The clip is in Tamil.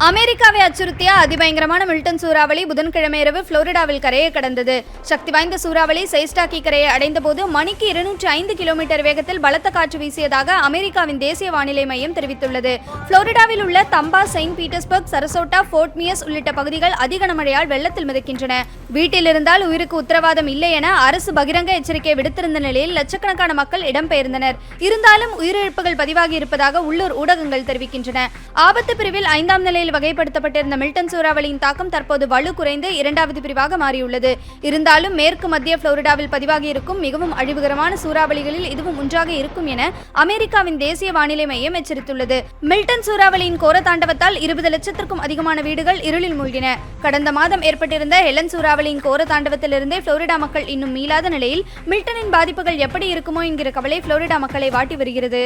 அமெரிக்காவை அச்சுறுத்திய அதிபயங்கரமான மில்டன் சூறாவளி புதன்கிழமை இரவு புளோரிடாவில் கரையை கடந்தது. சக்தி வாய்ந்த சூறாவளி சியஸ்டா கீ கரையை அடைந்தபோது மணிக்கு 205 கிலோமீட்டர் வேகத்தில் பலத்த காற்று வீசியதாக அமெரிக்காவின் தேசிய வானிலை மையம் தெரிவித்துள்ளது. புளோரிடாவில் உள்ள Thamba, Saint Petersburg, சரசோட்டா, fort Myers உள்ளிட்ட பகுதிகள் அதிகனமழையால் வெள்ளத்தில் மிதக்கின்றன. வீட்டில் இருந்தால் உயிருக்கு உத்தரவாதம் இல்லை என அரசு பகிரங்க எச்சரிக்கை விடுத்திருந்த நிலையில் லட்சக்கணக்கான மக்கள் இடம்பெயர்ந்தனர். இருந்தாலும் உயிரிழப்புகள் பதிவாகி இருப்பதாக உள்ளூர் ஊடகங்கள் தெரிவிக்கின்றன. ஆபத்து பிரிவில் 5ஆம் நிலையில் வகைப்படுத்தப்பட்டிருந்த மில்டன் சூறாவளியின் தாக்கம் தற்போது வலு குறைந்து 2வது பிரிவாக மாறியுள்ளது. இருந்தாலும் மேற்கு மத்திய புளோரிடாவில் பதிவாகி இருக்கும் மிகவும் அழிவுகரமான சூறாவளிகளில் இதுவும் ஒன்றாக இருக்கும் என அமெரிக்காவின் தேசிய வானிலை மையம் எச்சரித்துள்ளது. மில்டன் சூறாவளியின் கோர தாண்டவத்தால் 20 லட்சத்திற்கும் அதிகமான வீடுகள் இருளில் மூழ்கின. கடந்த மாதம் ஏற்பட்டிருந்த ஹெலன் சூறாவளியின் கோர தாண்டவத்திலிருந்தே புளோரிடா மக்கள் இன்னும் மீளாத நிலையில் மில்டனின் பாதிப்புகள் எப்படி இருக்குமோ என்கிற கவலை புளோரிடா மக்களை வாட்டி வருகிறது.